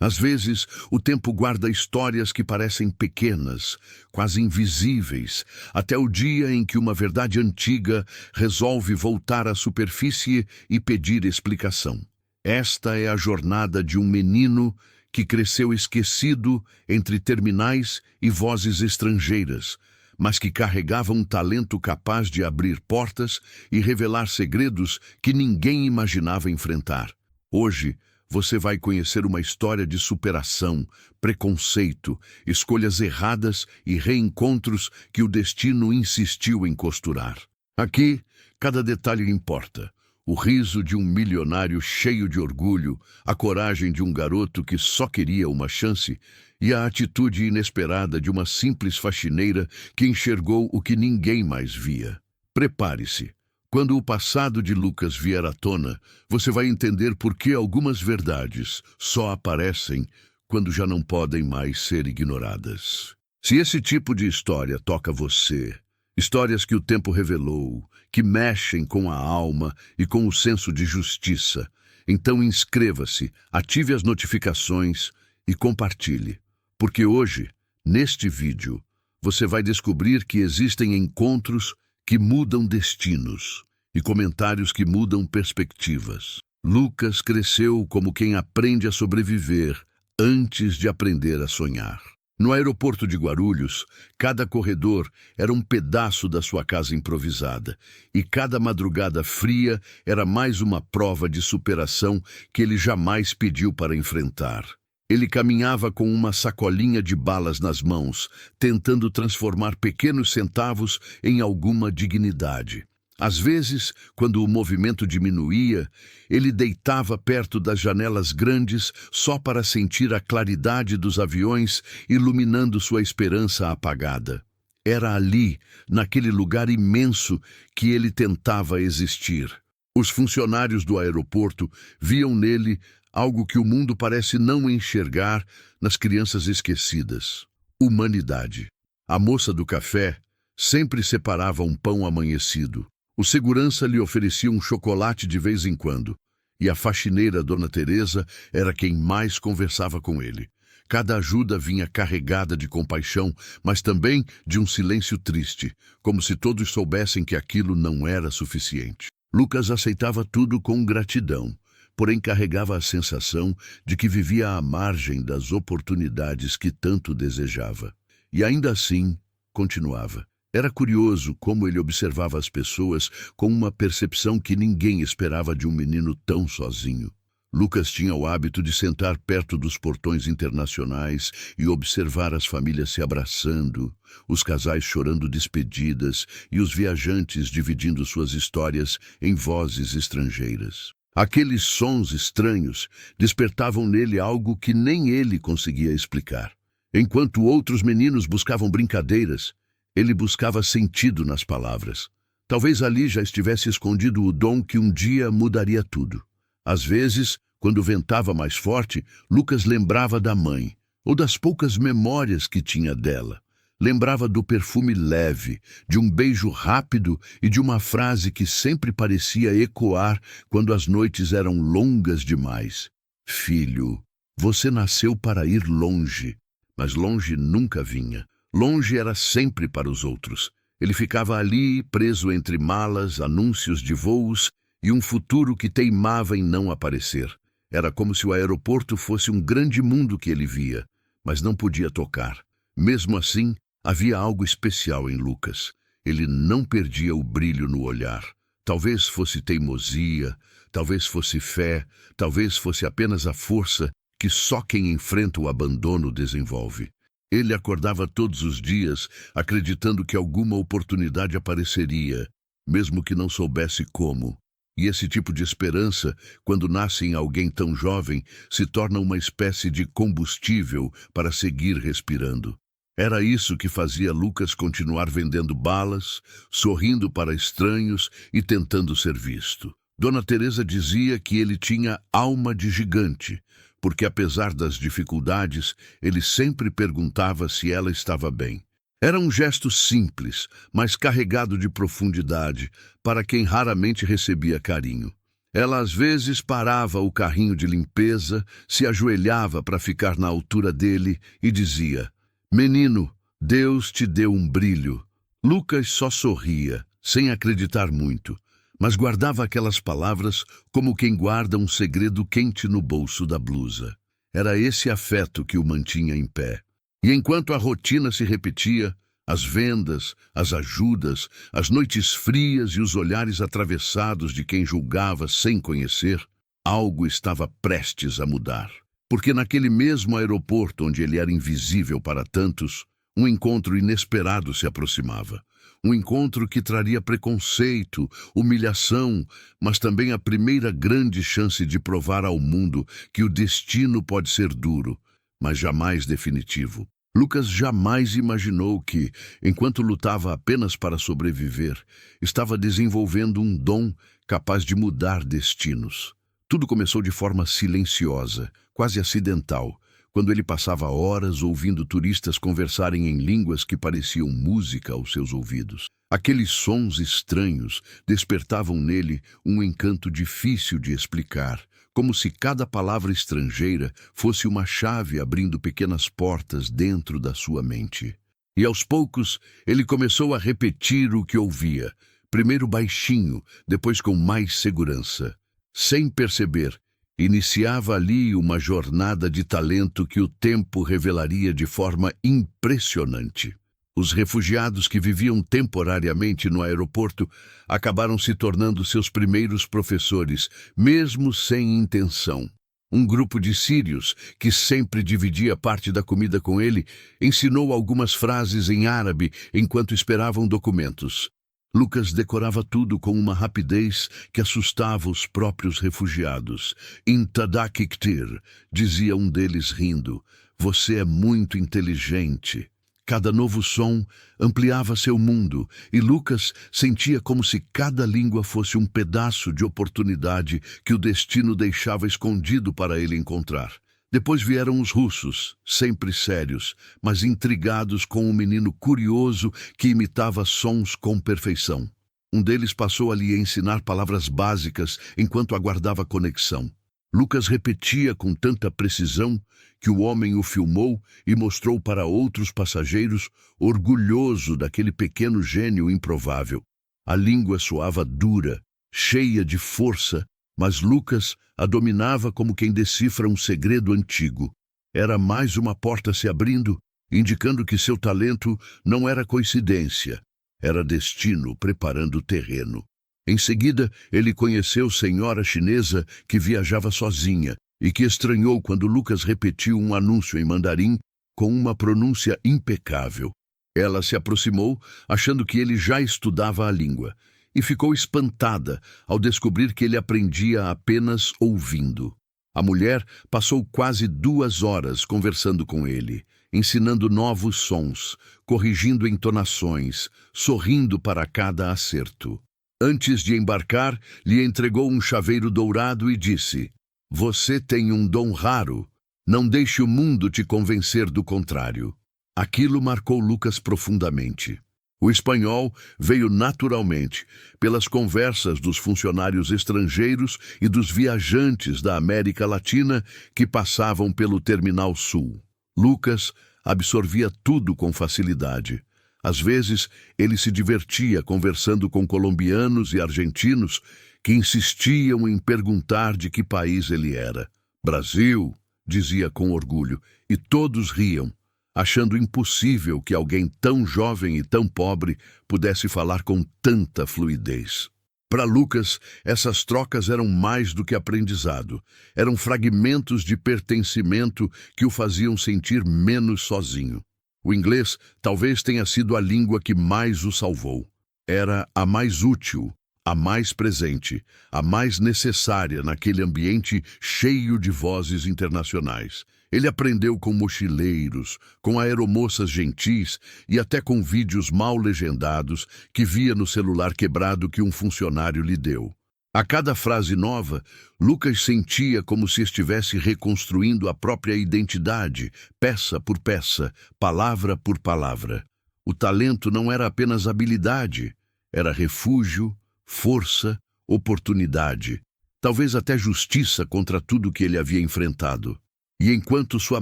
Às vezes, o tempo guarda histórias que parecem pequenas, quase invisíveis, até o dia em que uma verdade antiga resolve voltar à superfície e pedir explicação. Esta é a jornada de um menino que cresceu esquecido entre terminais e vozes estrangeiras, mas que carregava um talento capaz de abrir portas e revelar segredos que ninguém imaginava enfrentar. Hoje, você vai conhecer uma história de superação, preconceito, escolhas erradas e reencontros que o destino insistiu em costurar. Aqui, cada detalhe importa. O riso de um milionário cheio de orgulho, a coragem de um garoto que só queria uma chance e a atitude inesperada de uma simples faxineira que enxergou o que ninguém mais via. Prepare-se. Quando o passado de Lucas vier à tona, você vai entender por que algumas verdades só aparecem quando já não podem mais ser ignoradas. Se esse tipo de história toca você, histórias que o tempo revelou, que mexem com a alma e com o senso de justiça, então inscreva-se, ative as notificações e compartilhe. Porque hoje, neste vídeo, você vai descobrir que existem encontros que mudam destinos e comentários que mudam perspectivas. Lucas cresceu como quem aprende a sobreviver antes de aprender a sonhar. No aeroporto de Guarulhos, cada corredor era um pedaço da sua casa improvisada, e cada madrugada fria era mais uma prova de superação que ele jamais pediu para enfrentar. Ele caminhava com uma sacolinha de balas nas mãos, tentando transformar pequenos centavos em alguma dignidade. Às vezes, quando o movimento diminuía, ele deitava perto das janelas grandes só para sentir a claridade dos aviões iluminando sua esperança apagada. Era ali, naquele lugar imenso, que ele tentava existir. Os funcionários do aeroporto viam nele algo que o mundo parece não enxergar nas crianças esquecidas: humanidade. A moça do café sempre separava um pão amanhecido. O segurança lhe oferecia um chocolate de vez em quando, e a faxineira Dona Teresa era quem mais conversava com ele. Cada ajuda vinha carregada de compaixão, mas também de um silêncio triste, como se todos soubessem que aquilo não era suficiente. Lucas aceitava tudo com gratidão, porém carregava a sensação de que vivia à margem das oportunidades que tanto desejava. E ainda assim, continuava. Era curioso como ele observava as pessoas com uma percepção que ninguém esperava de um menino tão sozinho. Lucas tinha o hábito de sentar perto dos portões internacionais e observar as famílias se abraçando, os casais chorando despedidas e os viajantes dividindo suas histórias em vozes estrangeiras. Aqueles sons estranhos despertavam nele algo que nem ele conseguia explicar. Enquanto outros meninos buscavam brincadeiras, ele buscava sentido nas palavras. Talvez ali já estivesse escondido o dom que um dia mudaria tudo. Às vezes, quando ventava mais forte, Lucas lembrava da mãe, ou das poucas memórias que tinha dela. Lembrava do perfume leve, de um beijo rápido e de uma frase que sempre parecia ecoar quando as noites eram longas demais. Filho, você nasceu para ir longe, mas longe nunca vinha. Longe era sempre para os outros. Ele ficava ali, preso entre malas, anúncios de voos e um futuro que teimava em não aparecer. Era como se o aeroporto fosse um grande mundo que ele via, mas não podia tocar. Mesmo assim, havia algo especial em Lucas. Ele não perdia o brilho no olhar. Talvez fosse teimosia, talvez fosse fé, talvez fosse apenas a força que só quem enfrenta o abandono desenvolve. Ele acordava todos os dias acreditando que alguma oportunidade apareceria, mesmo que não soubesse como. E esse tipo de esperança, quando nasce em alguém tão jovem, se torna uma espécie de combustível para seguir respirando. Era isso que fazia Lucas continuar vendendo balas, sorrindo para estranhos e tentando ser visto. Dona Teresa dizia que ele tinha alma de gigante, porque apesar das dificuldades, ele sempre perguntava se ela estava bem. Era um gesto simples, mas carregado de profundidade, para quem raramente recebia carinho. Ela às vezes parava o carrinho de limpeza, se ajoelhava para ficar na altura dele e dizia: "Menino, Deus te deu um brilho." Lucas só sorria, sem acreditar muito, mas guardava aquelas palavras como quem guarda um segredo quente no bolso da blusa. Era esse afeto que o mantinha em pé. E enquanto a rotina se repetia, as vendas, as ajudas, as noites frias e os olhares atravessados de quem julgava sem conhecer, algo estava prestes a mudar. Porque naquele mesmo aeroporto onde ele era invisível para tantos, um encontro inesperado se aproximava. Um encontro que traria preconceito, humilhação, mas também a primeira grande chance de provar ao mundo que o destino pode ser duro, mas jamais definitivo. Lucas jamais imaginou que, enquanto lutava apenas para sobreviver, estava desenvolvendo um dom capaz de mudar destinos. Tudo começou de forma silenciosa, quase acidental, quando ele passava horas ouvindo turistas conversarem em línguas que pareciam música aos seus ouvidos. Aqueles sons estranhos despertavam nele um encanto difícil de explicar, como se cada palavra estrangeira fosse uma chave abrindo pequenas portas dentro da sua mente. E aos poucos ele começou a repetir o que ouvia, primeiro baixinho, depois com mais segurança. Sem perceber, iniciava ali uma jornada de talento que o tempo revelaria de forma impressionante. Os refugiados que viviam temporariamente no aeroporto acabaram se tornando seus primeiros professores, mesmo sem intenção. Um grupo de sírios, que sempre dividia parte da comida com ele, ensinou algumas frases em árabe enquanto esperavam documentos. Lucas decorava tudo com uma rapidez que assustava os próprios refugiados. "Intadak ktir", dizia um deles rindo, "você é muito inteligente." Cada novo som ampliava seu mundo, e Lucas sentia como se cada língua fosse um pedaço de oportunidade que o destino deixava escondido para ele encontrar. Depois vieram os russos, sempre sérios, mas intrigados com um menino curioso que imitava sons com perfeição. Um deles passou a lhe ensinar palavras básicas enquanto aguardava conexão. Lucas repetia com tanta precisão que o homem o filmou e mostrou para outros passageiros, orgulhoso daquele pequeno gênio improvável. A língua soava dura, cheia de força, mas Lucas a dominava como quem decifra um segredo antigo. Era mais uma porta se abrindo, indicando que seu talento não era coincidência, era destino preparando o terreno. Em seguida, ele conheceu senhora chinesa que viajava sozinha e que estranhou quando Lucas repetiu um anúncio em mandarim com uma pronúncia impecável. Ela se aproximou, achando que ele já estudava a língua, e ficou espantada ao descobrir que ele aprendia apenas ouvindo. A mulher passou quase 2 horas conversando com ele, ensinando novos sons, corrigindo entonações, sorrindo para cada acerto. Antes de embarcar, lhe entregou um chaveiro dourado e disse: "Você tem um dom raro. Não deixe o mundo te convencer do contrário." Aquilo marcou Lucas profundamente. O espanhol veio naturalmente, pelas conversas dos funcionários estrangeiros e dos viajantes da América Latina que passavam pelo Terminal Sul. Lucas absorvia tudo com facilidade. Às vezes, ele se divertia conversando com colombianos e argentinos que insistiam em perguntar de que país ele era. "Brasil", dizia com orgulho, e todos riam, achando impossível que alguém tão jovem e tão pobre pudesse falar com tanta fluidez. Para Lucas, essas trocas eram mais do que aprendizado. Eram fragmentos de pertencimento que o faziam sentir menos sozinho. O inglês talvez tenha sido a língua que mais o salvou. Era a mais útil, a mais presente, a mais necessária naquele ambiente cheio de vozes internacionais. Ele aprendeu com mochileiros, com aeromoças gentis e até com vídeos mal legendados que via no celular quebrado que um funcionário lhe deu. A cada frase nova, Lucas sentia como se estivesse reconstruindo a própria identidade, peça por peça, palavra por palavra. O talento não era apenas habilidade, era refúgio, força, oportunidade. talvez até justiça contra tudo que ele havia enfrentado. E enquanto sua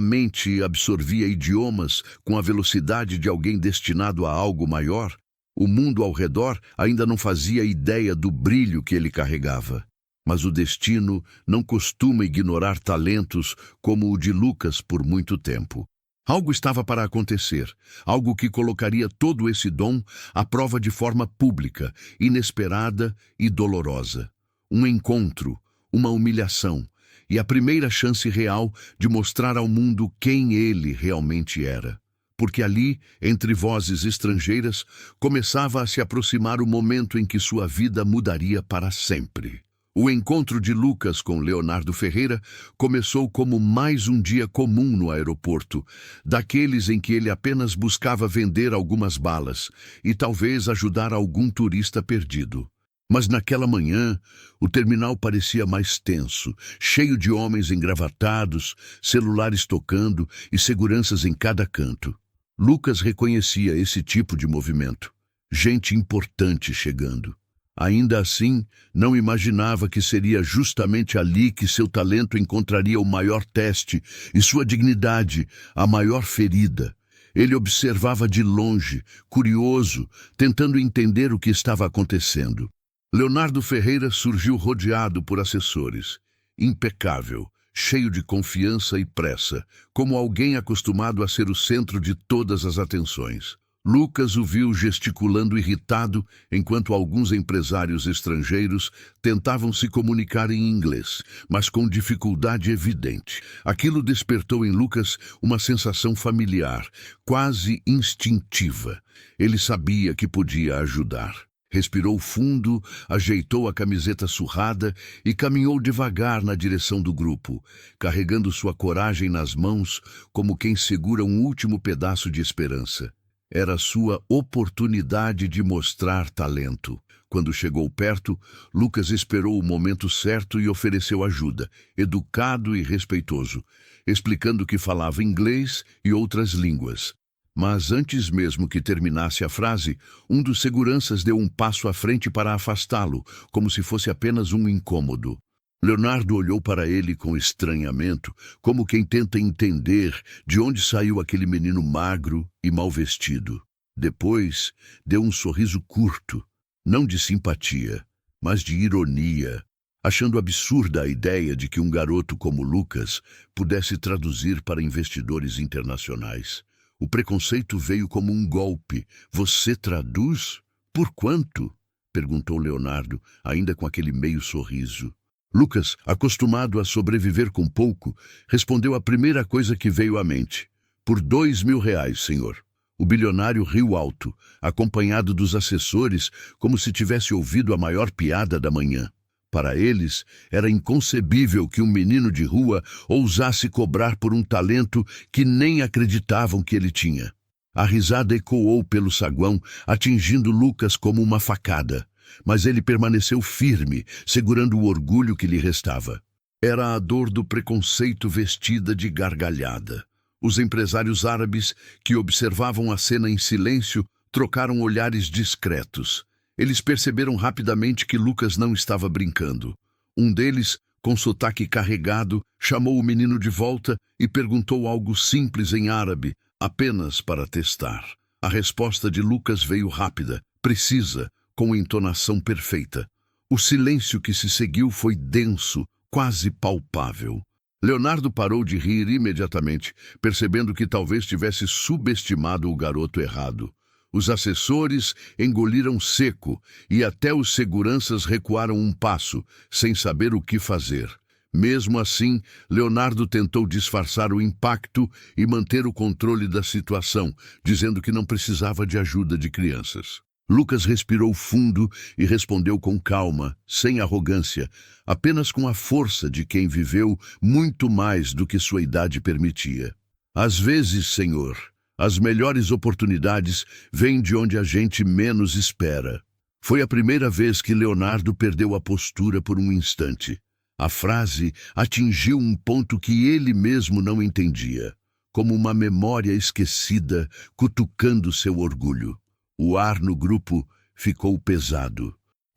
mente absorvia idiomas com a velocidade de alguém destinado a algo maior, o mundo ao redor ainda não fazia ideia do brilho que ele carregava. Mas o destino não costuma ignorar talentos como o de Lucas por muito tempo. Algo estava para acontecer, algo que colocaria todo esse dom à prova de forma pública, inesperada e dolorosa. Um encontro, uma humilhação e a primeira chance real de mostrar ao mundo quem ele realmente era. Porque ali, entre vozes estrangeiras, começava a se aproximar o momento em que sua vida mudaria para sempre. O encontro de Lucas com Leonardo Ferreira começou como mais um dia comum no aeroporto, daqueles em que ele apenas buscava vender algumas balas e talvez ajudar algum turista perdido. Mas naquela manhã, o terminal parecia mais tenso, cheio de homens engravatados, celulares tocando e seguranças em cada canto. Lucas reconhecia esse tipo de movimento. Gente importante chegando. Ainda assim, não imaginava que seria justamente ali que seu talento encontraria o maior teste e sua dignidade a maior ferida. Ele observava de longe, curioso, tentando entender o que estava acontecendo. Leonardo Ferreira surgiu rodeado por assessores. Impecável, cheio de confiança e pressa, como alguém acostumado a ser o centro de todas as atenções. Lucas o viu gesticulando irritado enquanto alguns empresários estrangeiros tentavam se comunicar em inglês, mas com dificuldade evidente. Aquilo despertou em Lucas uma sensação familiar, quase instintiva. Ele sabia que podia ajudar. Respirou fundo, ajeitou a camiseta surrada e caminhou devagar na direção do grupo, carregando sua coragem nas mãos como quem segura um último pedaço de esperança. Era sua oportunidade de mostrar talento. Quando chegou perto, Lucas esperou o momento certo e ofereceu ajuda, educado e respeitoso, explicando que falava inglês e outras línguas. Mas antes mesmo que terminasse a frase, um dos seguranças deu um passo à frente para afastá-lo, como se fosse apenas um incômodo. Leonardo olhou para ele com estranhamento, como quem tenta entender de onde saiu aquele menino magro e mal vestido. Depois, deu um sorriso curto, não de simpatia, mas de ironia, achando absurda a ideia de que um garoto como Lucas pudesse traduzir para investidores internacionais. O preconceito veio como um golpe. Você traduz? Por quanto? Perguntou Leonardo, ainda com aquele meio sorriso. Lucas, acostumado a sobreviver com pouco, respondeu a primeira coisa que veio à mente. Por R$ 2.000, senhor. O bilionário riu alto, acompanhado dos assessores, como se tivesse ouvido a maior piada da manhã. Para eles, era inconcebível que um menino de rua ousasse cobrar por um talento que nem acreditavam que ele tinha. A risada ecoou pelo saguão, atingindo Lucas como uma facada. Mas ele permaneceu firme, segurando o orgulho que lhe restava. Era a dor do preconceito vestida de gargalhada. Os empresários árabes, que observavam a cena em silêncio, trocaram olhares discretos. Eles perceberam rapidamente que Lucas não estava brincando. Um deles, com sotaque carregado, chamou o menino de volta e perguntou algo simples em árabe, apenas para testar. A resposta de Lucas veio rápida, precisa, com entonação perfeita. O silêncio que se seguiu foi denso, quase palpável. Leonardo parou de rir imediatamente, percebendo que talvez tivesse subestimado o garoto errado. Os assessores engoliram seco e até os seguranças recuaram um passo, sem saber o que fazer. Mesmo assim, Leonardo tentou disfarçar o impacto e manter o controle da situação, dizendo que não precisava de ajuda de crianças. Lucas respirou fundo e respondeu com calma, sem arrogância, apenas com a força de quem viveu muito mais do que sua idade permitia. Às vezes, senhor, as melhores oportunidades vêm de onde a gente menos espera. Foi a primeira vez que Leonardo perdeu a postura por um instante. A frase atingiu um ponto que ele mesmo não entendia, como uma memória esquecida cutucando seu orgulho. O ar no grupo ficou pesado.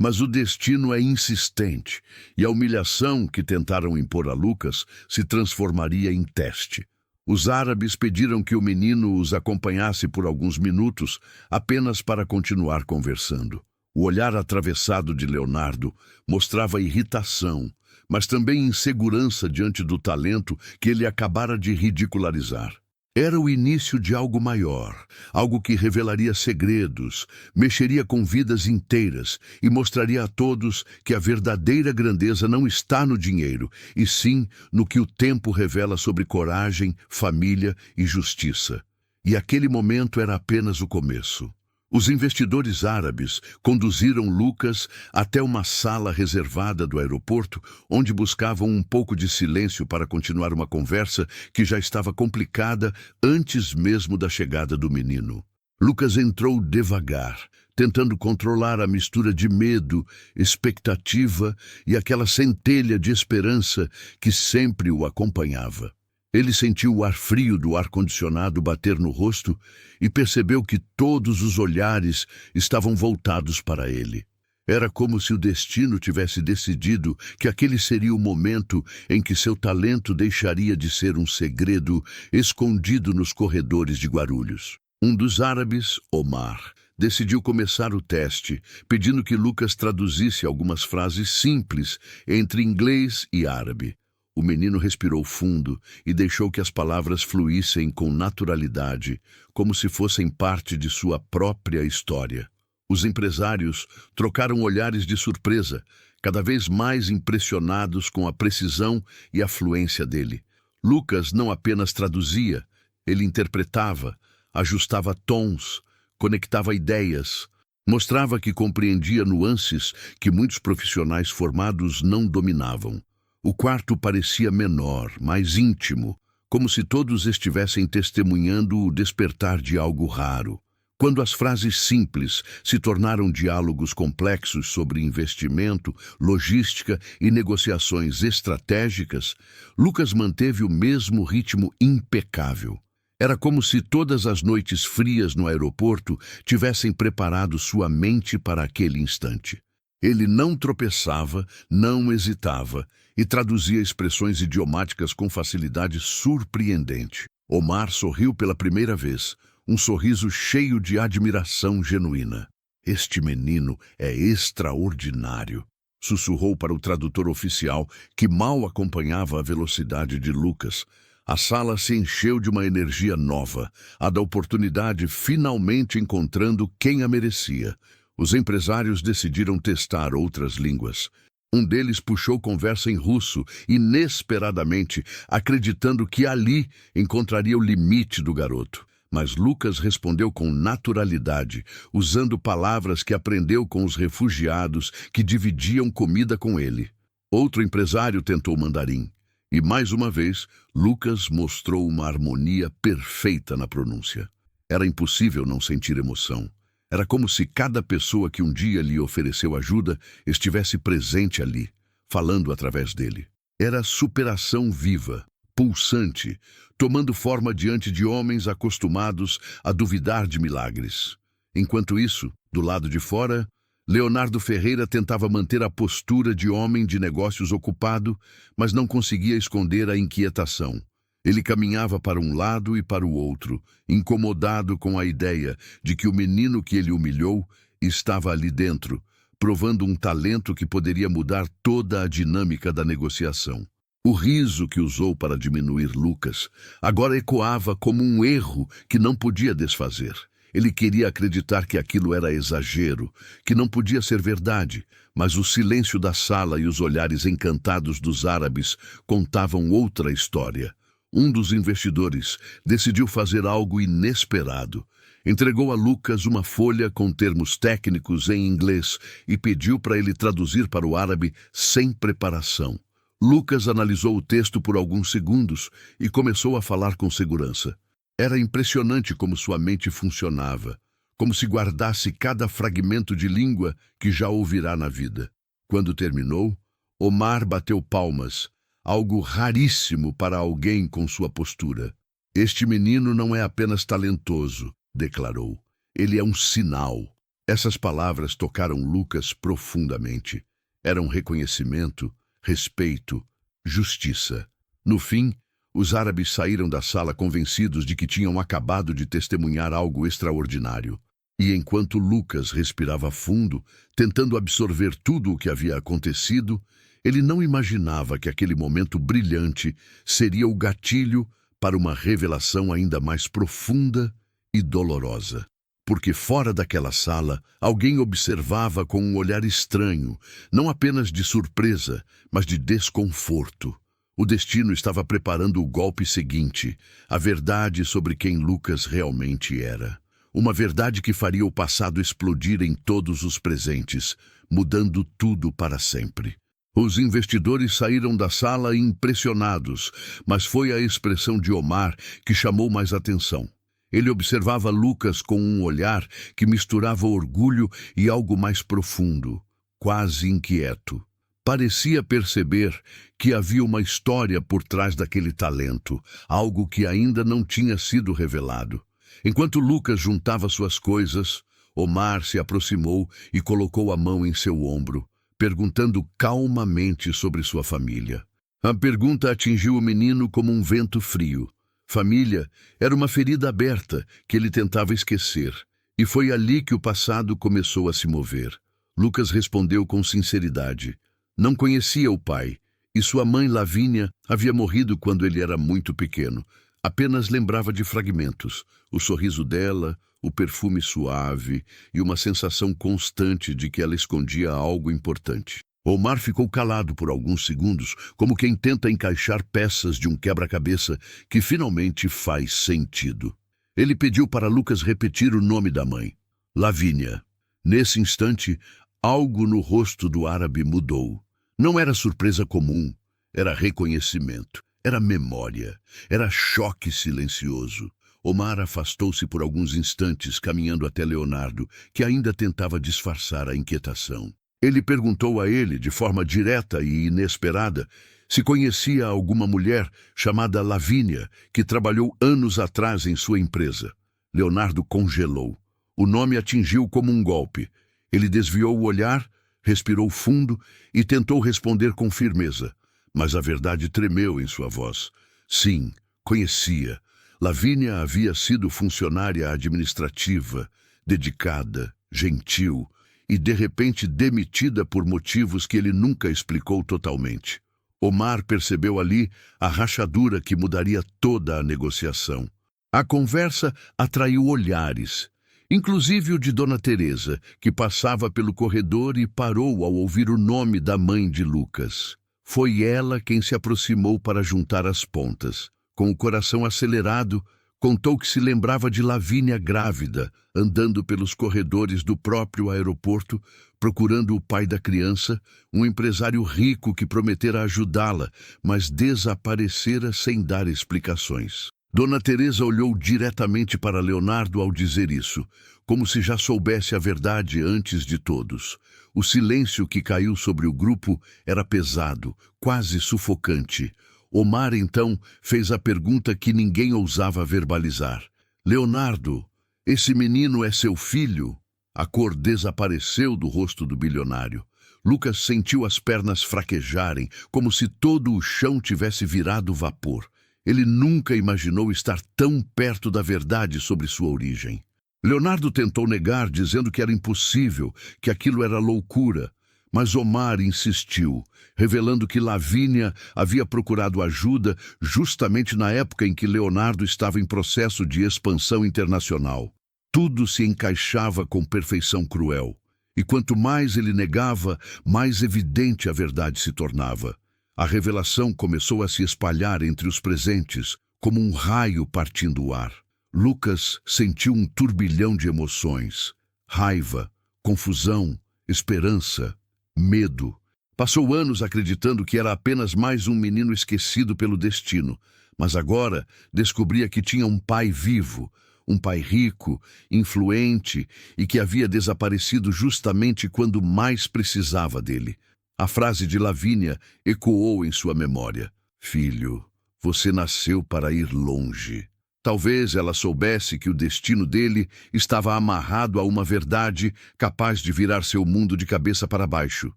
Mas o destino é insistente, e a humilhação que tentaram impor a Lucas se transformaria em teste. Os árabes pediram que o menino os acompanhasse por alguns minutos, apenas para continuar conversando. O olhar atravessado de Leonardo mostrava irritação, mas também insegurança diante do talento que ele acabara de ridicularizar. Era o início de algo maior, algo que revelaria segredos, mexeria com vidas inteiras e mostraria a todos que a verdadeira grandeza não está no dinheiro, e sim no que o tempo revela sobre coragem, família e justiça. E aquele momento era apenas o começo. Os investidores árabes conduziram Lucas até uma sala reservada do aeroporto, onde buscavam um pouco de silêncio para continuar uma conversa que já estava complicada antes mesmo da chegada do menino. Lucas entrou devagar, tentando controlar a mistura de medo, expectativa e aquela centelha de esperança que sempre o acompanhava. Ele sentiu o ar frio do ar-condicionado bater no rosto e percebeu que todos os olhares estavam voltados para ele. Era como se o destino tivesse decidido que aquele seria o momento em que seu talento deixaria de ser um segredo escondido nos corredores de Guarulhos. Um dos árabes, Omar, decidiu começar o teste, pedindo que Lucas traduzisse algumas frases simples entre inglês e árabe. O menino respirou fundo e deixou que as palavras fluíssem com naturalidade, como se fossem parte de sua própria história. Os empresários trocaram olhares de surpresa, cada vez mais impressionados com a precisão e a fluência dele. Lucas não apenas traduzia, ele interpretava, ajustava tons, conectava ideias, mostrava que compreendia nuances que muitos profissionais formados não dominavam. O quarto parecia menor, mais íntimo, como se todos estivessem testemunhando o despertar de algo raro. Quando as frases simples se tornaram diálogos complexos sobre investimento, logística e negociações estratégicas, Lucas manteve o mesmo ritmo impecável. Era como se todas as noites frias no aeroporto tivessem preparado sua mente para aquele instante. Ele não tropeçava, não hesitava e traduzia expressões idiomáticas com facilidade surpreendente. Omar sorriu pela primeira vez, um sorriso cheio de admiração genuína. "Este menino é extraordinário", sussurrou para o tradutor oficial, que mal acompanhava a velocidade de Lucas. A sala se encheu de uma energia nova, a da oportunidade finalmente encontrando quem a merecia. Os empresários decidiram testar outras línguas. Um deles puxou conversa em russo, inesperadamente, acreditando que ali encontraria o limite do garoto. Mas Lucas respondeu com naturalidade, usando palavras que aprendeu com os refugiados que dividiam comida com ele. Outro empresário tentou mandarim. E, mais uma vez, Lucas mostrou uma harmonia perfeita na pronúncia. Era impossível não sentir emoção. Era como se cada pessoa que um dia lhe ofereceu ajuda estivesse presente ali, falando através dele. Era superação viva, pulsante, tomando forma diante de homens acostumados a duvidar de milagres. Enquanto isso, do lado de fora, Leonardo Ferreira tentava manter a postura de homem de negócios ocupado, mas não conseguia esconder a inquietação. Ele caminhava para um lado e para o outro, incomodado com a ideia de que o menino que ele humilhou estava ali dentro, provando um talento que poderia mudar toda a dinâmica da negociação. O riso que usou para diminuir Lucas agora ecoava como um erro que não podia desfazer. Ele queria acreditar que aquilo era exagero, que não podia ser verdade, mas o silêncio da sala e os olhares encantados dos árabes contavam outra história. Um dos investidores decidiu fazer algo inesperado. Entregou a Lucas uma folha com termos técnicos em inglês e pediu para ele traduzir para o árabe sem preparação. Lucas analisou o texto por alguns segundos e começou a falar com segurança. Era impressionante como sua mente funcionava, como se guardasse cada fragmento de língua que já ouvirá na vida. Quando terminou, Omar bateu palmas, algo raríssimo para alguém com sua postura. "Este menino não é apenas talentoso", declarou. "Ele é um sinal. Essas palavras tocaram Lucas profundamente. Eram reconhecimento, respeito, justiça. No fim, os árabes saíram da sala convencidos de que tinham acabado de testemunhar algo extraordinário. E enquanto Lucas respirava fundo, tentando absorver tudo o que havia acontecido, ele não imaginava que aquele momento brilhante seria o gatilho para uma revelação ainda mais profunda e dolorosa. Porque fora daquela sala, alguém observava com um olhar estranho, não apenas de surpresa, mas de desconforto. O destino estava preparando o golpe seguinte, a verdade sobre quem Lucas realmente era. Uma verdade que faria o passado explodir em todos os presentes, mudando tudo para sempre. Os investidores saíram da sala impressionados, mas foi a expressão de Omar que chamou mais atenção. Ele observava Lucas com um olhar que misturava orgulho e algo mais profundo, quase inquieto. Parecia perceber que havia uma história por trás daquele talento, algo que ainda não tinha sido revelado. Enquanto Lucas juntava suas coisas, Omar se aproximou e colocou a mão em seu ombro, perguntando calmamente sobre sua família. A pergunta atingiu o menino como um vento frio. Família era uma ferida aberta que ele tentava esquecer, e foi ali que o passado começou a se mover. Lucas respondeu com sinceridade. Não conhecia o pai, e sua mãe Lavínia havia morrido quando ele era muito pequeno. Apenas lembrava de fragmentos, o sorriso dela, o perfume suave e uma sensação constante de que ela escondia algo importante. Omar ficou calado por alguns segundos, como quem tenta encaixar peças de um quebra-cabeça que finalmente faz sentido. Ele pediu para Lucas repetir o nome da mãe, Lavínia. Nesse instante, algo no rosto do árabe mudou. Não era surpresa comum, era reconhecimento, era memória, era choque silencioso. Omar afastou-se por alguns instantes, caminhando até Leonardo, que ainda tentava disfarçar a inquietação. Ele perguntou a ele, de forma direta e inesperada, se conhecia alguma mulher chamada Lavínia, que trabalhou anos atrás em sua empresa. Leonardo congelou. O nome atingiu como um golpe. Ele desviou o olhar, respirou fundo e tentou responder com firmeza. Mas a verdade tremeu em sua voz. Sim, conhecia. Lavínia havia sido funcionária administrativa, dedicada, gentil e de repente demitida por motivos que ele nunca explicou totalmente. Omar percebeu ali a rachadura que mudaria toda a negociação. A conversa atraiu olhares, inclusive o de Dona Teresa, que passava pelo corredor e parou ao ouvir o nome da mãe de Lucas. Foi ela quem se aproximou para juntar as pontas. Com o coração acelerado, contou que se lembrava de Lavínia grávida, andando pelos corredores do próprio aeroporto, procurando o pai da criança, um empresário rico que prometera ajudá-la, mas desaparecera sem dar explicações. Dona Teresa olhou diretamente para Leonardo ao dizer isso, como se já soubesse a verdade antes de todos. O silêncio que caiu sobre o grupo era pesado, quase sufocante. Omar, então, fez a pergunta que ninguém ousava verbalizar. Leonardo, esse menino é seu filho? A cor desapareceu do rosto do bilionário. Lucas sentiu as pernas fraquejarem, como se todo o chão tivesse virado vapor. Ele nunca imaginou estar tão perto da verdade sobre sua origem. Leonardo tentou negar, dizendo que era impossível, que aquilo era loucura. Mas Omar insistiu, revelando que Lavínia havia procurado ajuda justamente na época em que Leonardo estava em processo de expansão internacional. Tudo se encaixava com perfeição cruel. E quanto mais ele negava, mais evidente a verdade se tornava. A revelação começou a se espalhar entre os presentes, como um raio partindo o ar. Lucas sentiu um turbilhão de emoções. Raiva, confusão, esperança, medo. Passou anos acreditando que era apenas mais um menino esquecido pelo destino, mas agora descobria que tinha um pai vivo, um pai rico, influente e que havia desaparecido justamente quando mais precisava dele. A frase de Lavínia ecoou em sua memória. Filho, você nasceu para ir longe. Talvez ela soubesse que o destino dele estava amarrado a uma verdade capaz de virar seu mundo de cabeça para baixo.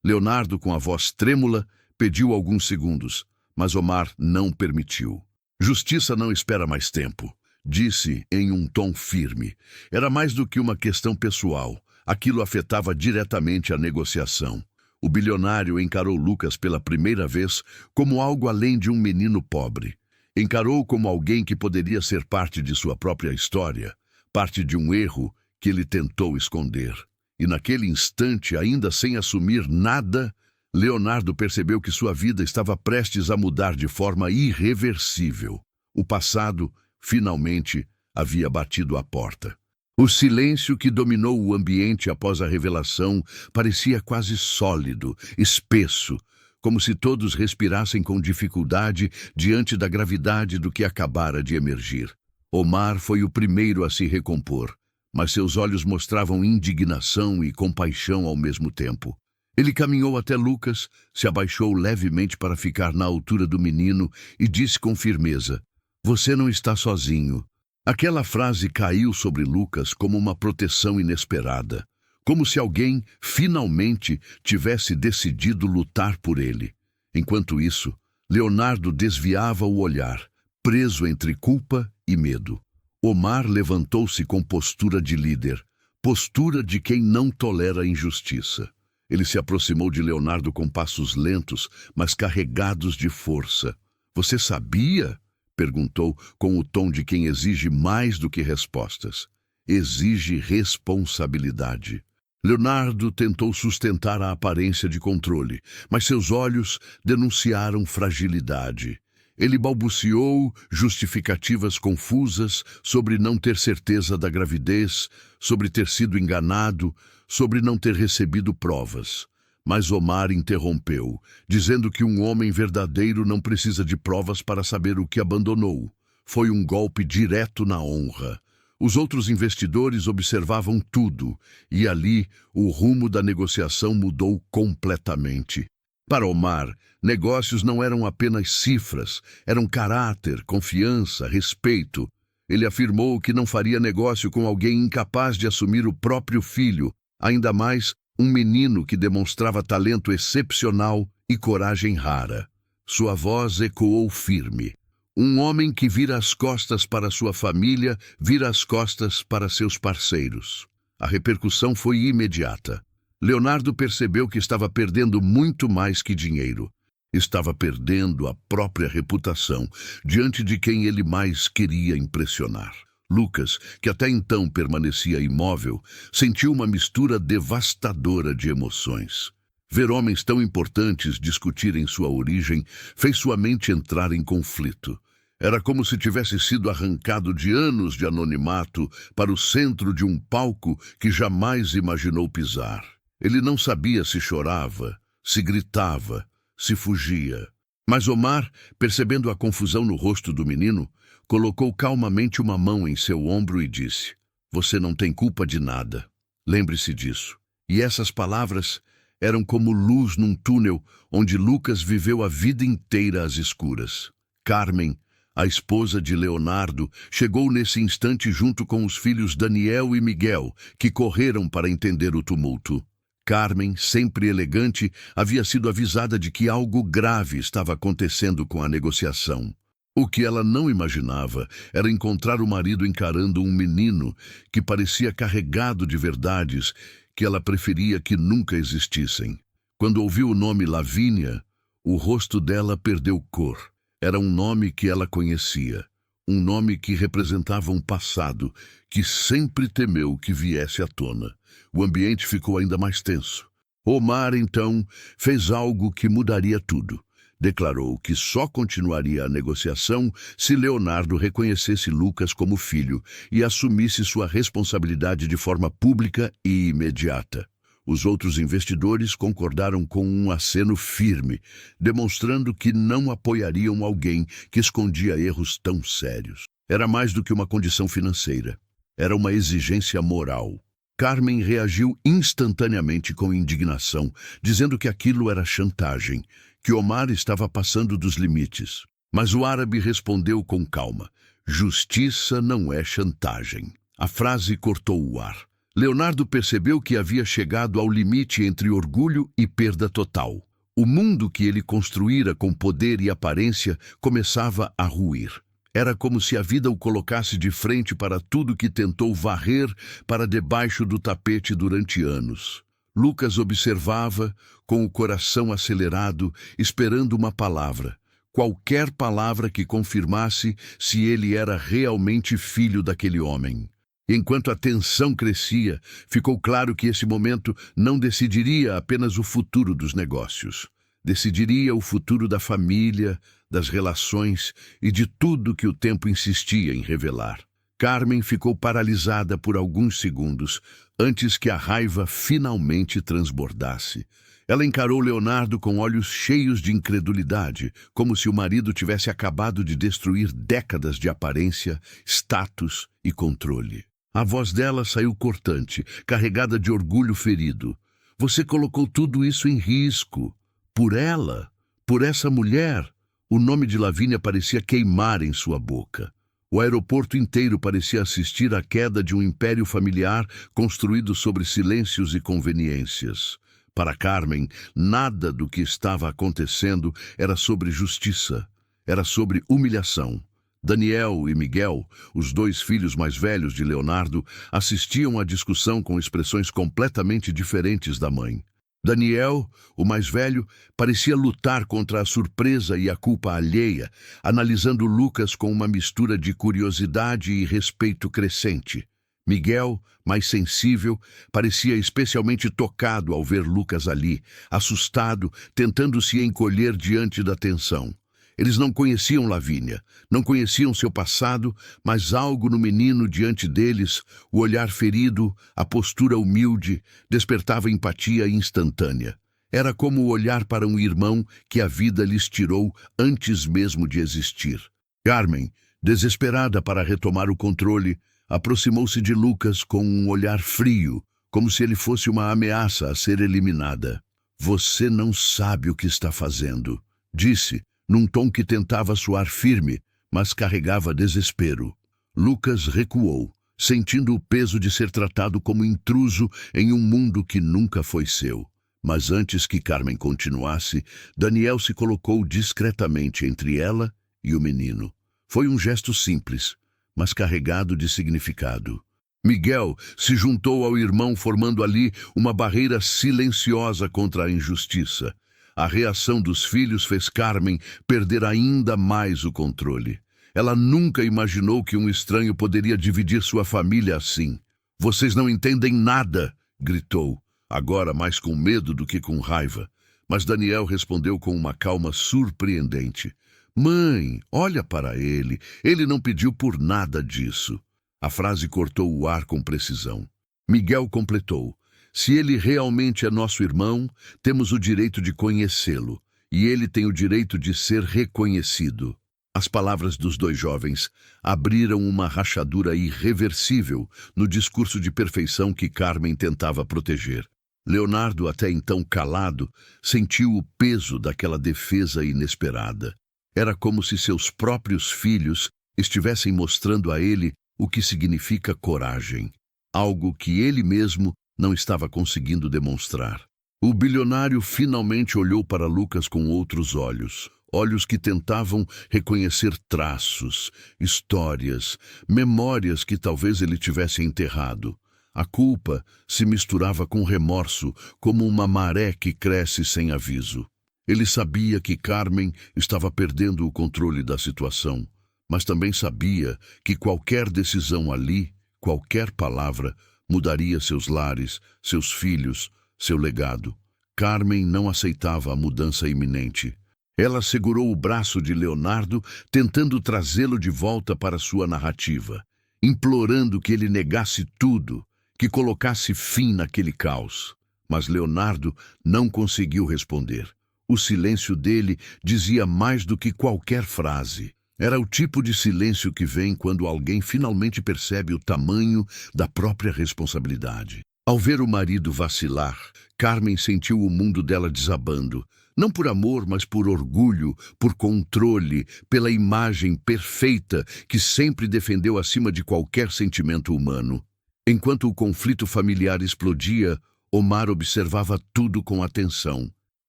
Leonardo, com a voz trêmula, pediu alguns segundos, mas Omar não permitiu. Justiça não espera mais tempo, disse em um tom firme. Era mais do que uma questão pessoal. Aquilo afetava diretamente a negociação. O bilionário encarou Lucas pela primeira vez como algo além de um menino pobre. Encarou como alguém que poderia ser parte de sua própria história, parte de um erro que ele tentou esconder. E naquele instante, ainda sem assumir nada, Leonardo percebeu que sua vida estava prestes a mudar de forma irreversível. O passado, finalmente, havia batido à porta. O silêncio que dominou o ambiente após a revelação parecia quase sólido, espesso, como se todos respirassem com dificuldade diante da gravidade do que acabara de emergir. Omar foi o primeiro a se recompor, mas seus olhos mostravam indignação e compaixão ao mesmo tempo. Ele caminhou até Lucas, se abaixou levemente para ficar na altura do menino e disse com firmeza: "Você não está sozinho." Aquela frase caiu sobre Lucas como uma proteção inesperada, como se alguém, finalmente, tivesse decidido lutar por ele. Enquanto isso, Leonardo desviava o olhar, preso entre culpa e medo. Omar levantou-se com postura de líder, postura de quem não tolera injustiça. Ele se aproximou de Leonardo com passos lentos, mas carregados de força. "Você sabia?" perguntou com o tom de quem exige mais do que respostas. Exige responsabilidade. Leonardo tentou sustentar a aparência de controle, mas seus olhos denunciaram fragilidade. Ele balbuciou justificativas confusas sobre não ter certeza da gravidez, sobre ter sido enganado, sobre não ter recebido provas. Mas Omar interrompeu, dizendo que um homem verdadeiro não precisa de provas para saber o que abandonou. Foi um golpe direto na honra. Os outros investidores observavam tudo, e ali o rumo da negociação mudou completamente. Para Omar, negócios não eram apenas cifras, eram caráter, confiança, respeito. Ele afirmou que não faria negócio com alguém incapaz de assumir o próprio filho, ainda mais um menino que demonstrava talento excepcional e coragem rara. Sua voz ecoou firme. Um homem que vira as costas para sua família, vira as costas para seus parceiros. A repercussão foi imediata. Leonardo percebeu que estava perdendo muito mais que dinheiro. Estava perdendo a própria reputação diante de quem ele mais queria impressionar. Lucas, que até então permanecia imóvel, sentiu uma mistura devastadora de emoções. Ver homens tão importantes discutirem sua origem fez sua mente entrar em conflito. Era como se tivesse sido arrancado de anos de anonimato para o centro de um palco que jamais imaginou pisar. Ele não sabia se chorava, se gritava, se fugia. Mas Omar, percebendo a confusão no rosto do menino, colocou calmamente uma mão em seu ombro e disse: "Você não tem culpa de nada. Lembre-se disso." E essas palavras eram como luz num túnel onde Lucas viveu a vida inteira às escuras. Carmen, a esposa de Leonardo, chegou nesse instante junto com os filhos Daniel e Miguel, que correram para entender o tumulto. Carmen, sempre elegante, havia sido avisada de que algo grave estava acontecendo com a negociação. O que ela não imaginava era encontrar o marido encarando um menino que parecia carregado de verdades que ela preferia que nunca existissem. Quando ouviu o nome Lavínia, o rosto dela perdeu cor. Era um nome que ela conhecia, um nome que representava um passado que sempre temeu que viesse à tona. O ambiente ficou ainda mais tenso. Omar, então, fez algo que mudaria tudo. Declarou que só continuaria a negociação se Leonardo reconhecesse Lucas como filho e assumisse sua responsabilidade de forma pública e imediata. Os outros investidores concordaram com um aceno firme, demonstrando que não apoiariam alguém que escondia erros tão sérios. Era mais do que uma condição financeira. Era uma exigência moral. Carmen reagiu instantaneamente com indignação, dizendo que aquilo era chantagem, que Omar estava passando dos limites. Mas o árabe respondeu com calma: Justiça não é chantagem. A frase cortou o ar. Leonardo percebeu que havia chegado ao limite entre orgulho e perda total. O mundo que ele construíra com poder e aparência começava a ruir. Era como se a vida o colocasse de frente para tudo que tentou varrer para debaixo do tapete durante anos. Lucas observava, com o coração acelerado, esperando uma palavra. Qualquer palavra que confirmasse se ele era realmente filho daquele homem. Enquanto a tensão crescia, ficou claro que esse momento não decidiria apenas o futuro dos negócios. Decidiria o futuro da família, das relações e de tudo que o tempo insistia em revelar. Carmen ficou paralisada por alguns segundos, antes que a raiva finalmente transbordasse. Ela encarou Leonardo com olhos cheios de incredulidade, como se o marido tivesse acabado de destruir décadas de aparência, status e controle. A voz dela saiu cortante, carregada de orgulho ferido. Você colocou tudo isso em risco. Por ela, por essa mulher. O nome de Lavínia parecia queimar em sua boca. O aeroporto inteiro parecia assistir à queda de um império familiar construído sobre silêncios e conveniências. Para Carmen, nada do que estava acontecendo era sobre justiça. Era sobre humilhação. Daniel e Miguel, os dois filhos mais velhos de Leonardo, assistiam à discussão com expressões completamente diferentes da mãe. Daniel, o mais velho, parecia lutar contra a surpresa e a culpa alheia, analisando Lucas com uma mistura de curiosidade e respeito crescente. Miguel, mais sensível, parecia especialmente tocado ao ver Lucas ali, assustado, tentando se encolher diante da tensão. Eles não conheciam Lavínia, não conheciam seu passado, mas algo no menino diante deles, o olhar ferido, a postura humilde, despertava empatia instantânea. Era como olhar para um irmão que a vida lhes tirou antes mesmo de existir. Carmen, desesperada para retomar o controle, aproximou-se de Lucas com um olhar frio, como se ele fosse uma ameaça a ser eliminada. Você não sabe o que está fazendo, disse, num tom que tentava soar firme, mas carregava desespero. Lucas recuou, sentindo o peso de ser tratado como intruso em um mundo que nunca foi seu. Mas antes que Carmen continuasse, Daniel se colocou discretamente entre ela e o menino. Foi um gesto simples, mas carregado de significado. Miguel se juntou ao irmão, formando ali uma barreira silenciosa contra a injustiça. A reação dos filhos fez Carmen perder ainda mais o controle. Ela nunca imaginou que um estranho poderia dividir sua família assim. Vocês não entendem nada, gritou, agora mais com medo do que com raiva. Mas Daniel respondeu com uma calma surpreendente. Mãe, olha para ele. Ele não pediu por nada disso. A frase cortou o ar com precisão. Miguel completou. Se ele realmente é nosso irmão, temos o direito de conhecê-lo, e ele tem o direito de ser reconhecido. As palavras dos dois jovens abriram uma rachadura irreversível no discurso de perfeição que Carmen tentava proteger. Leonardo, até então calado, sentiu o peso daquela defesa inesperada. Era como se seus próprios filhos estivessem mostrando a ele o que significa coragem, algo que ele mesmo não estava conseguindo demonstrar. O bilionário finalmente olhou para Lucas com outros olhos, olhos que tentavam reconhecer traços, histórias, memórias que talvez ele tivesse enterrado. A culpa se misturava com remorso, como uma maré que cresce sem aviso. Ele sabia que Carmen estava perdendo o controle da situação, mas também sabia que qualquer decisão ali, qualquer palavra, mudaria seus lares, seus filhos, seu legado. Carmen não aceitava a mudança iminente. Ela segurou o braço de Leonardo, tentando trazê-lo de volta para sua narrativa, implorando que ele negasse tudo, que colocasse fim naquele caos. Mas Leonardo não conseguiu responder. O silêncio dele dizia mais do que qualquer frase. Era o tipo de silêncio que vem quando alguém finalmente percebe o tamanho da própria responsabilidade. Ao ver o marido vacilar, Carmen sentiu o mundo dela desabando. Não por amor, mas por orgulho, por controle, pela imagem perfeita que sempre defendeu acima de qualquer sentimento humano. Enquanto o conflito familiar explodia, Omar observava tudo com atenção.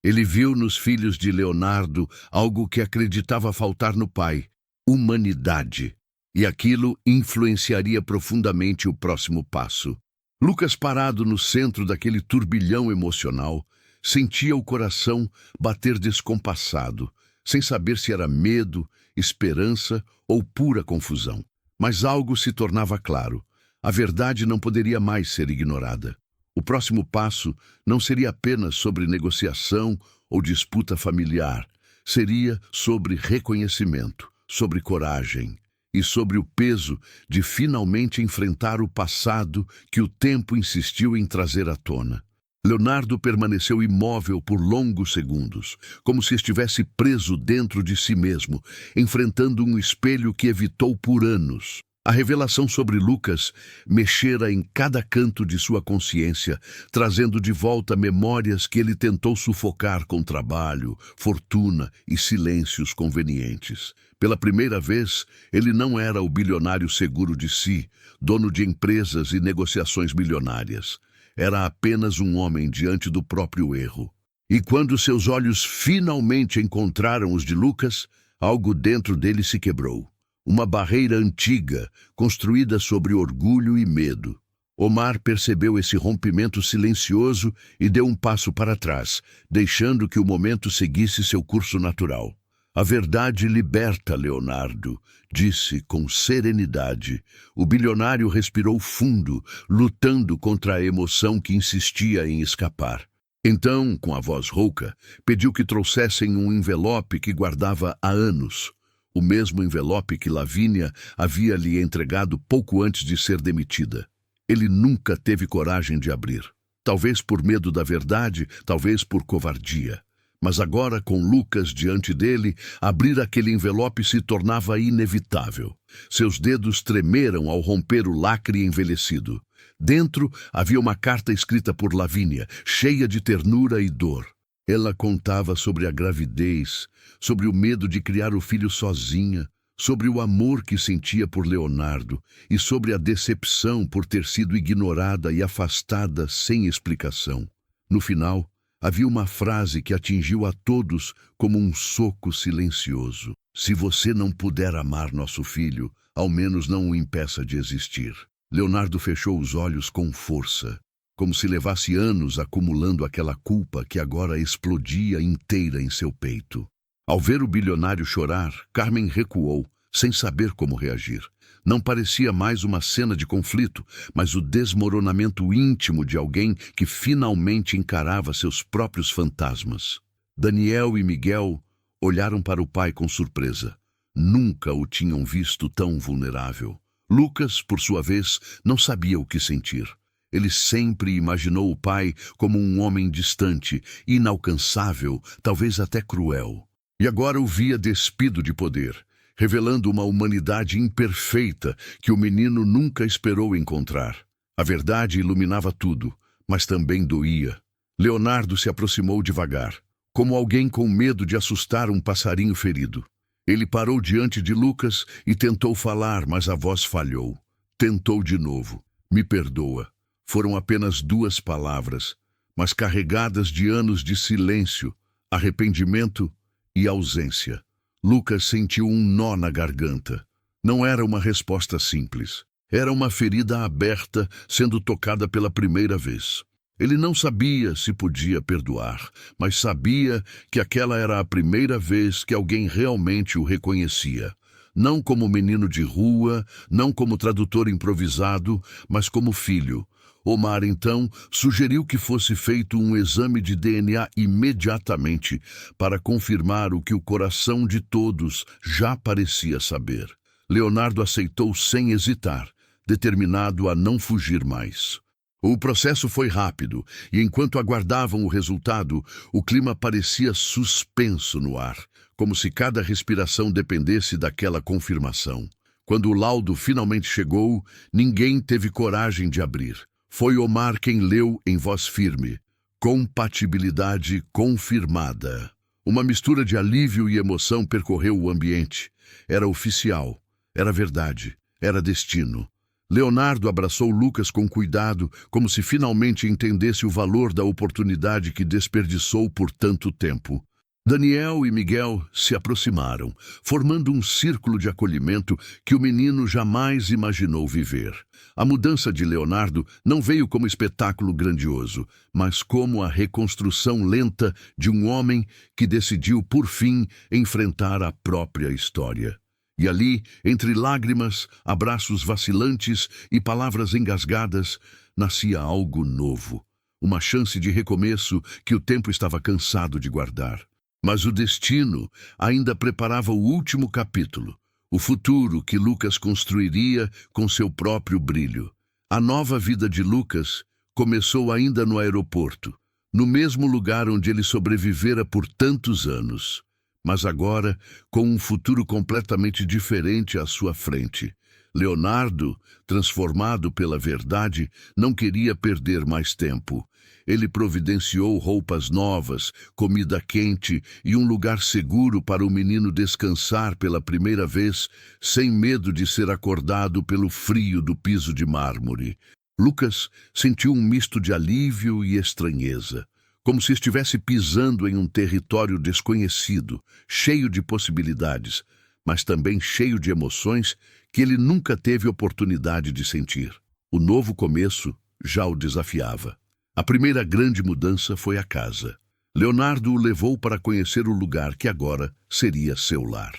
Ele viu nos filhos de Leonardo algo que acreditava faltar no pai: humanidade. E aquilo influenciaria profundamente o próximo passo. Lucas, parado no centro daquele turbilhão emocional, sentia o coração bater descompassado, sem saber se era medo, esperança ou pura confusão. Mas algo se tornava claro: a verdade não poderia mais ser ignorada. O próximo passo não seria apenas sobre negociação ou disputa familiar, seria sobre reconhecimento, sobre coragem e sobre o peso de finalmente enfrentar o passado que o tempo insistiu em trazer à tona. Leonardo permaneceu imóvel por longos segundos, como se estivesse preso dentro de si mesmo, enfrentando um espelho que evitou por anos. A revelação sobre Lucas mexera em cada canto de sua consciência, trazendo de volta memórias que ele tentou sufocar com trabalho, fortuna e silêncios convenientes. Pela primeira vez, ele não era o bilionário seguro de si, dono de empresas e negociações milionárias. Era apenas um homem diante do próprio erro. E quando seus olhos finalmente encontraram os de Lucas, algo dentro dele se quebrou. Uma barreira antiga, construída sobre orgulho e medo. Omar percebeu esse rompimento silencioso e deu um passo para trás, deixando que o momento seguisse seu curso natural. A verdade liberta, Leonardo, disse com serenidade. O bilionário respirou fundo, lutando contra a emoção que insistia em escapar. Então, com a voz rouca, pediu que trouxessem um envelope que guardava há anos. O mesmo envelope que Lavínia havia lhe entregado pouco antes de ser demitida. Ele nunca teve coragem de abrir. Talvez por medo da verdade, talvez por covardia. Mas agora, com Lucas diante dele, abrir aquele envelope se tornava inevitável. Seus dedos tremeram ao romper o lacre envelhecido. Dentro havia uma carta escrita por Lavínia, cheia de ternura e dor. Ela contava sobre a gravidez, sobre o medo de criar o filho sozinha, sobre o amor que sentia por Leonardo e sobre a decepção por ter sido ignorada e afastada sem explicação. No final, havia uma frase que atingiu a todos como um soco silencioso. Se você não puder amar nosso filho, ao menos não o impeça de existir. Leonardo fechou os olhos com força, como se levasse anos acumulando aquela culpa que agora explodia inteira em seu peito. Ao ver o bilionário chorar, Carmen recuou, sem saber como reagir. Não parecia mais uma cena de conflito, mas o desmoronamento íntimo de alguém que finalmente encarava seus próprios fantasmas. Daniel e Miguel olharam para o pai com surpresa. Nunca o tinham visto tão vulnerável. Lucas, por sua vez, não sabia o que sentir. Ele sempre imaginou o pai como um homem distante, inalcançável, talvez até cruel. E agora o via despido de poder, revelando uma humanidade imperfeita que o menino nunca esperou encontrar. A verdade iluminava tudo, mas também doía. Leonardo se aproximou devagar, como alguém com medo de assustar um passarinho ferido. Ele parou diante de Lucas e tentou falar, mas a voz falhou. Tentou de novo. Me perdoa. Foram apenas 2 palavras, mas carregadas de anos de silêncio, arrependimento e ausência. Lucas sentiu um nó na garganta. Não era uma resposta simples. Era uma ferida aberta sendo tocada pela primeira vez. Ele não sabia se podia perdoar, mas sabia que aquela era a primeira vez que alguém realmente o reconhecia. Não como menino de rua, não como tradutor improvisado, mas como filho. Omar, então, sugeriu que fosse feito um exame de DNA imediatamente para confirmar o que o coração de todos já parecia saber. Leonardo aceitou sem hesitar, determinado a não fugir mais. O processo foi rápido, e enquanto aguardavam o resultado, o clima parecia suspenso no ar, como se cada respiração dependesse daquela confirmação. Quando o laudo finalmente chegou, ninguém teve coragem de abrir. Foi Omar quem leu em voz firme: compatibilidade confirmada. Uma mistura de alívio e emoção percorreu o ambiente. Era oficial, era verdade, era destino. Leonardo abraçou Lucas com cuidado, como se finalmente entendesse o valor da oportunidade que desperdiçou por tanto tempo. Daniel e Miguel se aproximaram, formando um círculo de acolhimento que o menino jamais imaginou viver. A mudança de Leonardo não veio como espetáculo grandioso, mas como a reconstrução lenta de um homem que decidiu, por fim, enfrentar a própria história. E ali, entre lágrimas, abraços vacilantes e palavras engasgadas, nascia algo novo. Uma chance de recomeço que o tempo estava cansado de guardar. Mas o destino ainda preparava o último capítulo, o futuro que Lucas construiria com seu próprio brilho. A nova vida de Lucas começou ainda no aeroporto, no mesmo lugar onde ele sobrevivera por tantos anos. Mas agora, com um futuro completamente diferente à sua frente. Leonardo, transformado pela verdade, não queria perder mais tempo. Ele providenciou roupas novas, comida quente e um lugar seguro para o menino descansar pela primeira vez, sem medo de ser acordado pelo frio do piso de mármore. Lucas sentiu um misto de alívio e estranheza, como se estivesse pisando em um território desconhecido, cheio de possibilidades, mas também cheio de emoções que ele nunca teve oportunidade de sentir. O novo começo já o desafiava. A primeira grande mudança foi a casa. Leonardo o levou para conhecer o lugar que agora seria seu lar.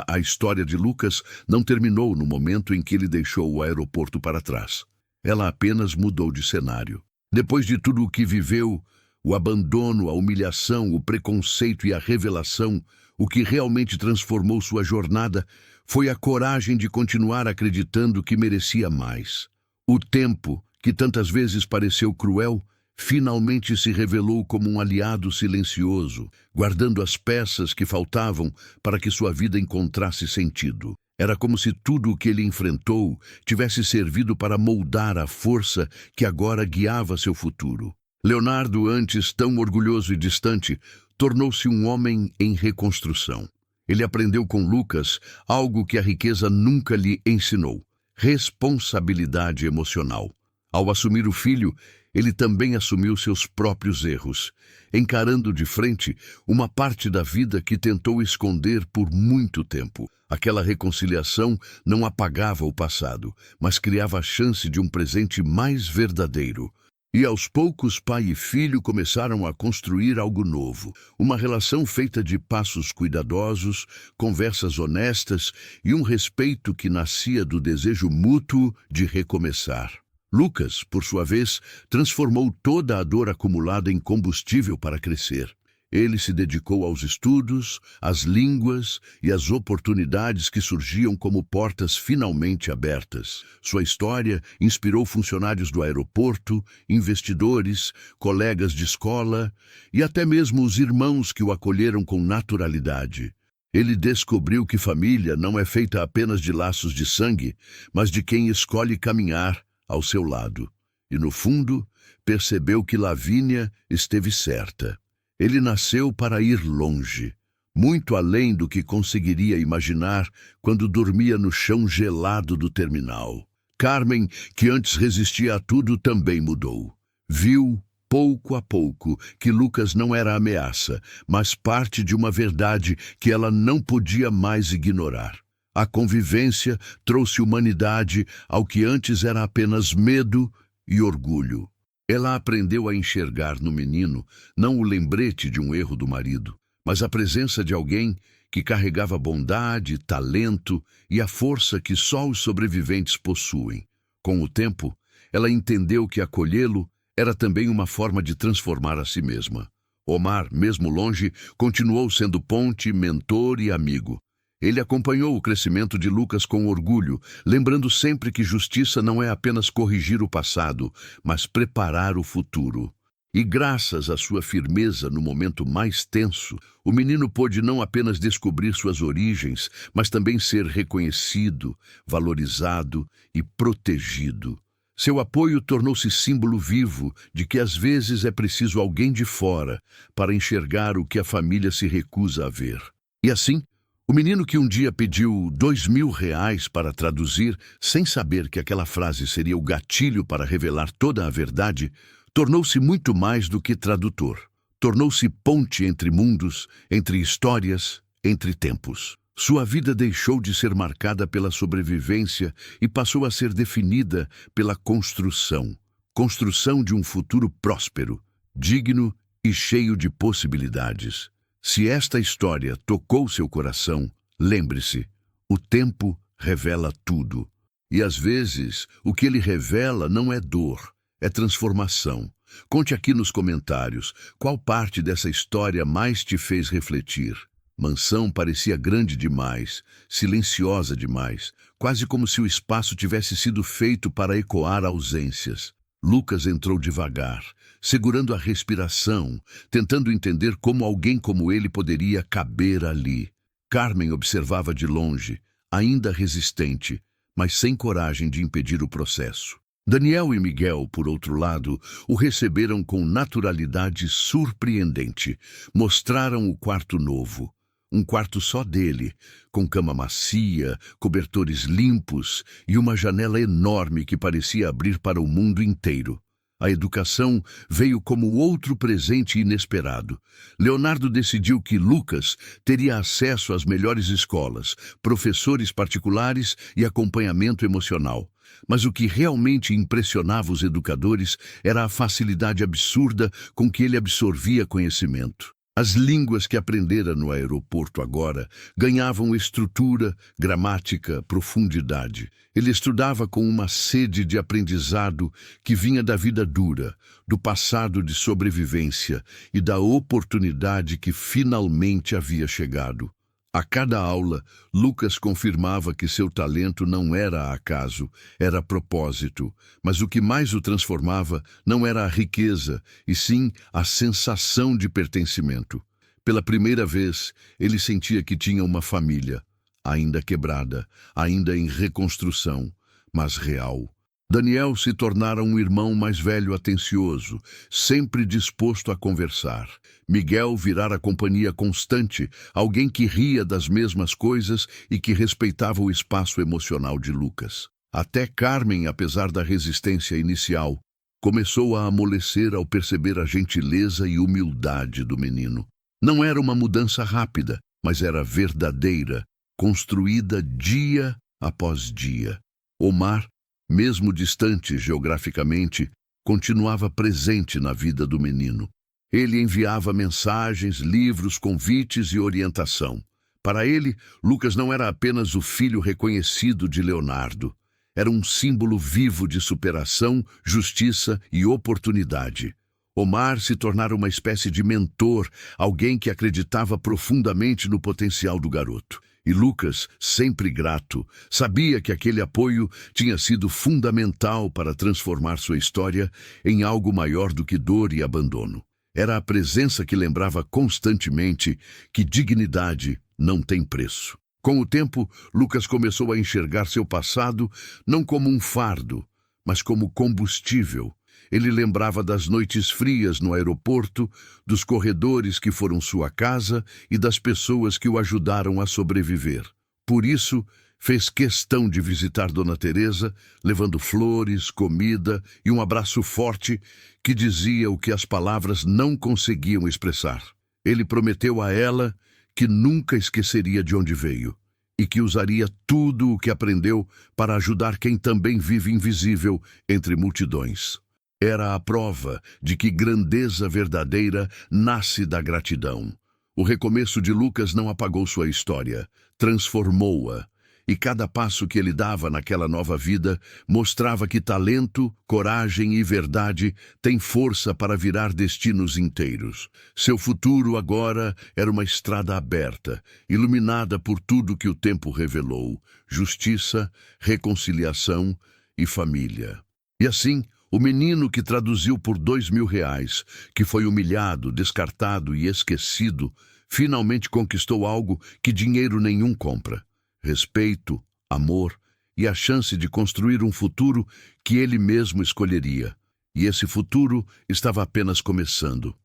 A história de Lucas não terminou no momento em que ele deixou o aeroporto para trás. Ela apenas mudou de cenário. Depois de tudo o que viveu, o abandono, a humilhação, o preconceito e a revelação, o que realmente transformou sua jornada foi a coragem de continuar acreditando que merecia mais. O tempo, que tantas vezes pareceu cruel, finalmente se revelou como um aliado silencioso, guardando as peças que faltavam para que sua vida encontrasse sentido. Era como se tudo o que ele enfrentou tivesse servido para moldar a força que agora guiava seu futuro. Leonardo, antes tão orgulhoso e distante, tornou-se um homem em reconstrução. Ele aprendeu com Lucas algo que a riqueza nunca lhe ensinou: responsabilidade emocional. Ao assumir o filho, ele também assumiu seus próprios erros, encarando de frente uma parte da vida que tentou esconder por muito tempo. Aquela reconciliação não apagava o passado, mas criava a chance de um presente mais verdadeiro. E aos poucos, pai e filho começaram a construir algo novo. Uma relação feita de passos cuidadosos, conversas honestas e um respeito que nascia do desejo mútuo de recomeçar. Lucas, por sua vez, transformou toda a dor acumulada em combustível para crescer. Ele se dedicou aos estudos, às línguas e às oportunidades que surgiam como portas finalmente abertas. Sua história inspirou funcionários do aeroporto, investidores, colegas de escola e até mesmo os irmãos que o acolheram com naturalidade. Ele descobriu que família não é feita apenas de laços de sangue, mas de quem escolhe caminhar ao seu lado. E, no fundo, percebeu que Lavínia esteve certa. Ele nasceu para ir longe, muito além do que conseguiria imaginar quando dormia no chão gelado do terminal. Carmen, que antes resistia a tudo, também mudou. Viu, pouco a pouco, que Lucas não era ameaça, mas parte de uma verdade que ela não podia mais ignorar. A convivência trouxe humanidade ao que antes era apenas medo e orgulho. Ela aprendeu a enxergar no menino não o lembrete de um erro do marido, mas a presença de alguém que carregava bondade, talento e a força que só os sobreviventes possuem. Com o tempo, ela entendeu que acolhê-lo era também uma forma de transformar a si mesma. Omar, mesmo longe, continuou sendo ponte, mentor e amigo. Ele acompanhou o crescimento de Lucas com orgulho, lembrando sempre que justiça não é apenas corrigir o passado, mas preparar o futuro. E graças à sua firmeza no momento mais tenso, o menino pôde não apenas descobrir suas origens, mas também ser reconhecido, valorizado e protegido. Seu apoio tornou-se símbolo vivo de que às vezes é preciso alguém de fora para enxergar o que a família se recusa a ver. E assim, o menino que um dia pediu R$ 2.000 para traduzir, sem saber que aquela frase seria o gatilho para revelar toda a verdade, tornou-se muito mais do que tradutor. Tornou-se ponte entre mundos, entre histórias, entre tempos. Sua vida deixou de ser marcada pela sobrevivência e passou a ser definida pela construção. Construção de um futuro próspero, digno e cheio de possibilidades. Se esta história tocou seu coração, lembre-se, o tempo revela tudo. E às vezes, o que ele revela não é dor, é transformação. Conte aqui nos comentários qual parte dessa história mais te fez refletir. Mansão parecia grande demais, silenciosa demais, quase como se o espaço tivesse sido feito para ecoar ausências. Lucas entrou devagar, segurando a respiração, tentando entender como alguém como ele poderia caber ali. Carmen observava de longe, ainda resistente, mas sem coragem de impedir o processo. Daniel e Miguel, por outro lado, o receberam com naturalidade surpreendente. Mostraram o quarto novo. Um quarto só dele, com cama macia, cobertores limpos e uma janela enorme que parecia abrir para o mundo inteiro. A educação veio como outro presente inesperado. Leonardo decidiu que Lucas teria acesso às melhores escolas, professores particulares e acompanhamento emocional. Mas o que realmente impressionava os educadores era a facilidade absurda com que ele absorvia conhecimento. As línguas que aprendera no aeroporto agora ganhavam estrutura, gramática, profundidade. Ele estudava com uma sede de aprendizado que vinha da vida dura, do passado de sobrevivência e da oportunidade que finalmente havia chegado. A cada aula, Lucas confirmava que seu talento não era acaso, era propósito, mas o que mais o transformava não era a riqueza, e sim a sensação de pertencimento. Pela primeira vez, ele sentia que tinha uma família, ainda quebrada, ainda em reconstrução, mas real. Daniel se tornara um irmão mais velho atencioso, sempre disposto a conversar. Miguel virara companhia constante, alguém que ria das mesmas coisas e que respeitava o espaço emocional de Lucas. Até Carmen, apesar da resistência inicial, começou a amolecer ao perceber a gentileza e humildade do menino. Não era uma mudança rápida, mas era verdadeira, construída dia após dia. Omar, mesmo distante geograficamente, continuava presente na vida do menino. Ele enviava mensagens, livros, convites e orientação. Para ele, Lucas não era apenas o filho reconhecido de Leonardo. Era um símbolo vivo de superação, justiça e oportunidade. Omar se tornara uma espécie de mentor, alguém que acreditava profundamente no potencial do garoto. E Lucas, sempre grato, sabia que aquele apoio tinha sido fundamental para transformar sua história em algo maior do que dor e abandono. Era a presença que lembrava constantemente que dignidade não tem preço. Com o tempo, Lucas começou a enxergar seu passado não como um fardo, mas como combustível. Ele lembrava das noites frias no aeroporto, dos corredores que foram sua casa e das pessoas que o ajudaram a sobreviver. Por isso, fez questão de visitar Dona Teresa, levando flores, comida e um abraço forte que dizia o que as palavras não conseguiam expressar. Ele prometeu a ela que nunca esqueceria de onde veio e que usaria tudo o que aprendeu para ajudar quem também vive invisível entre multidões. Era a prova de que grandeza verdadeira nasce da gratidão. O recomeço de Lucas não apagou sua história, transformou-a. E cada passo que ele dava naquela nova vida mostrava que talento, coragem e verdade têm força para virar destinos inteiros. Seu futuro agora era uma estrada aberta, iluminada por tudo que o tempo revelou: justiça, reconciliação e família. E assim, o menino que traduziu por R$ 2.000, que foi humilhado, descartado e esquecido, finalmente conquistou algo que dinheiro nenhum compra: respeito, amor e a chance de construir um futuro que ele mesmo escolheria. E esse futuro estava apenas começando.